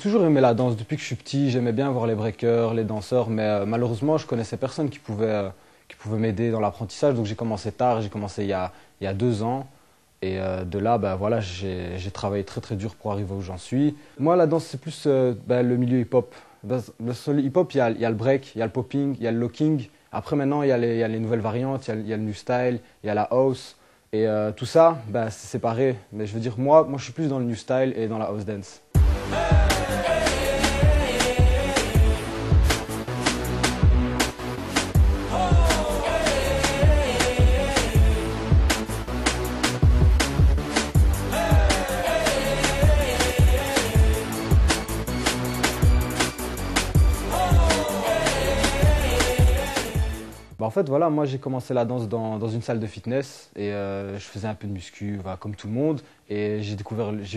toujours aimé la danse depuis que je suis petit. J'aimais bien voir les breakers, les danseurs, mais malheureusement, je connaissais personne qui pouvait m'aider dans l'apprentissage. Donc j'ai commencé tard, j'ai commencé il y a 2 ans. Et de là, bah, voilà, j'ai travaillé très très dur pour arriver où j'en suis. Moi, la danse, c'est plus bah, le milieu hip-hop. Sur le hip-hop, il y a le break, il y a le popping, il y a le locking. Après, maintenant, il y a les nouvelles variantes, il y a le new style, il y a la house. Et tout ça, bah, c'est séparé. Mais je veux dire, moi, je suis plus dans le new style et dans la house dance. Bah, en fait, voilà, moi j'ai commencé la danse dans une salle de fitness et je faisais un peu de muscu, voilà, comme tout le monde. Et j'ai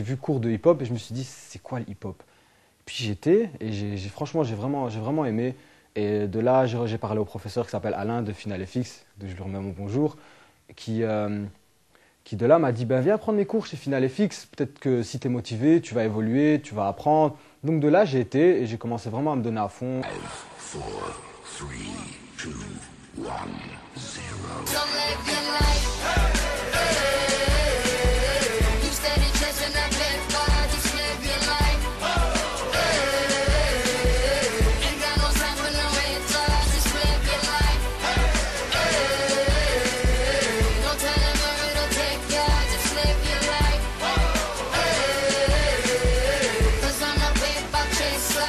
vu cours de hip-hop et je me suis dit, c'est quoi le hip-hop? Puis j'étais et franchement, j'ai vraiment aimé. Et de là, j'ai parlé au professeur qui s'appelle Alain de Final FX, de je lui remets mon bonjour, qui de là m'a dit, ben, viens prendre mes cours chez Final FX, peut-être que si tu es motivé, tu vas évoluer, tu vas apprendre. Donc de là, j'ai été et j'ai commencé vraiment à me donner à fond. 5, 4, 3, 2, 1,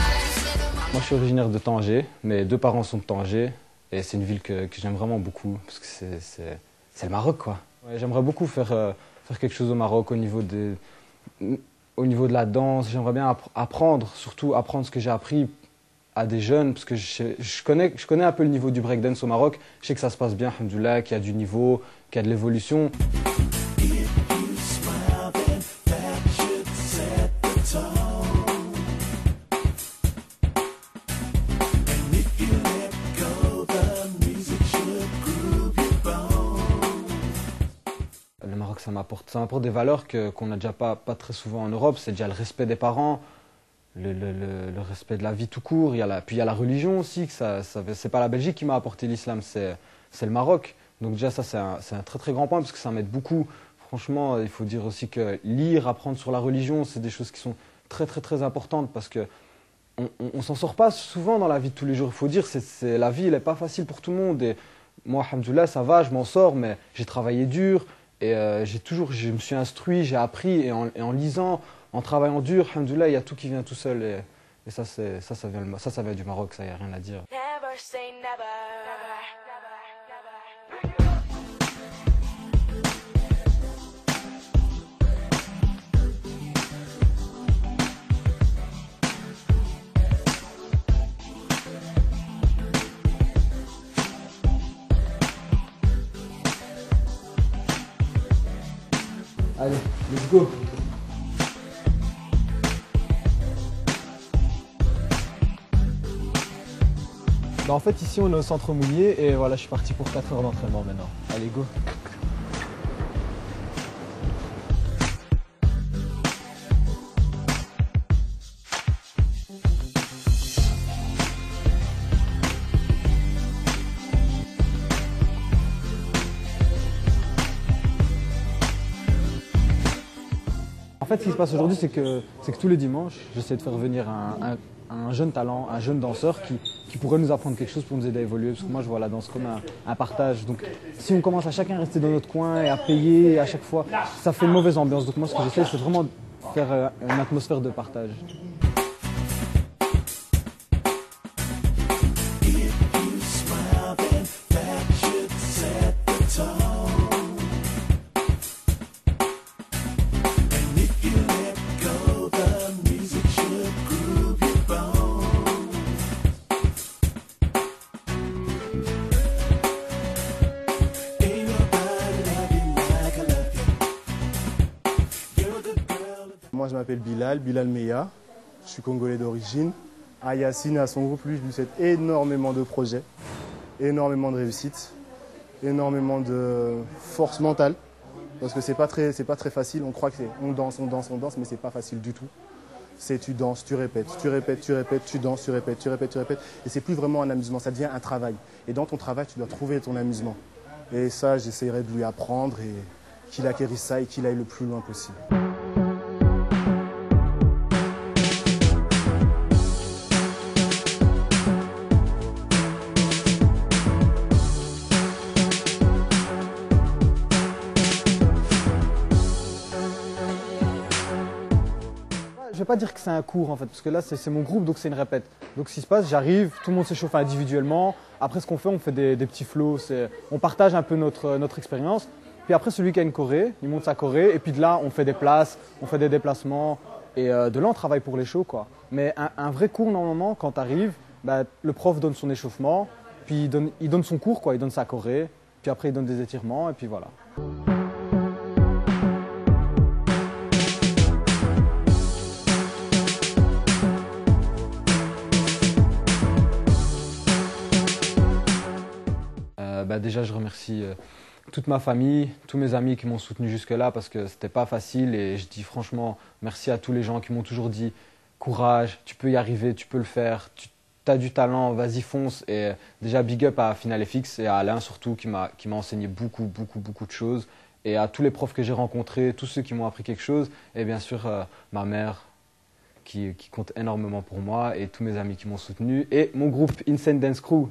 0. Moi, je suis originaire de Tanger. Mes deux parents sont de Tanger. Et c'est une ville que j'aime vraiment beaucoup, parce que c'est le Maroc, quoi. Ouais, j'aimerais beaucoup faire quelque chose au Maroc au niveau de la danse. J'aimerais bien apprendre, surtout apprendre ce que j'ai appris à des jeunes, parce que je connais un peu le niveau du breakdance au Maroc. Je sais que ça se passe bien, alhamdoulilah, qu'il y a du niveau, qu'il y a de l'évolution. Le Maroc, ça m'apporte des valeurs qu'on n'a déjà pas très souvent en Europe. C'est déjà le respect des parents, le respect de la vie tout court. Puis il y a la religion aussi. C'est pas la Belgique qui m'a apporté l'islam, c'est le Maroc. Donc déjà, ça, c'est un très très grand point parce que ça m'aide beaucoup. Franchement, il faut dire aussi que lire, apprendre sur la religion, c'est des choses qui sont très très très importantes parce que on s'en sort pas souvent dans la vie de tous les jours. Il faut dire, la vie, elle n'est pas facile pour tout le monde. Et moi, alhamdoulilah, ça va, je m'en sors, mais j'ai travaillé dur. Et je me suis instruit, j'ai appris, et en lisant, en travaillant dur, alhamdoulilah, il y a tout qui vient tout seul. Et ça, ça vient du Maroc, ça, il n'y a rien à dire. Never say never. Allez, let's go! Bah en fait, ici, on est au centre mouillé et voilà, je suis parti pour 4 heures d'entraînement maintenant. Allez, go! En fait, ce qui se passe aujourd'hui, c'est que tous les dimanches, j'essaie de faire venir un jeune talent, un jeune danseur qui pourrait nous apprendre quelque chose pour nous aider à évoluer. Parce que moi, je vois la danse comme un partage. Donc, si on commence à chacun rester dans notre coin et à payer à chaque fois, ça fait une mauvaise ambiance. Donc, moi, ce que j'essaie, c'est vraiment faire une atmosphère de partage. Moi, je m'appelle Bilal Meya, je suis congolais d'origine. Yacine a son groupe, lui, je lui souhaite énormément de projets, énormément de réussite, énormément de force mentale, parce que c'est pas très facile. On croit qu'on danse, mais c'est pas facile du tout. C'est tu danses, tu répètes, tu répètes, tu répètes, tu danses, tu répètes, tu répètes, tu répètes. Et c'est plus vraiment un amusement, ça devient un travail. Et dans ton travail, tu dois trouver ton amusement. Et ça, j'essaierai de lui apprendre et qu'il acquérisse ça et qu'il aille le plus loin possible. Je vais pas dire que c'est un cours en fait, parce que là c'est mon groupe, donc c'est une répète. Donc ce qui se passe, j'arrive, tout le monde s'échauffe individuellement. Après ce qu'on fait, on fait des petits flows, on partage un peu notre expérience. Puis après celui qui a une choré, il monte sa choré, et puis de là on fait des places, on fait des déplacements, et de là on travaille pour les shows quoi. Mais un vrai cours normalement, quand tu arrives, bah, le prof donne son échauffement, puis il donne son cours quoi, il donne sa choré, puis après il donne des étirements, et puis voilà. Déjà, je remercie toute ma famille, tous mes amis qui m'ont soutenu jusque-là parce que c'était pas facile et je dis franchement merci à tous les gens qui m'ont toujours dit courage, tu peux y arriver, tu peux le faire, tu as du talent, vas-y fonce. Et déjà big up à Final FX et à Alain surtout qui m'a enseigné beaucoup de choses et à tous les profs que j'ai rencontrés, tous ceux qui m'ont appris quelque chose et bien sûr ma mère qui compte énormément pour moi et tous mes amis qui m'ont soutenu et mon groupe Insane Dance Crew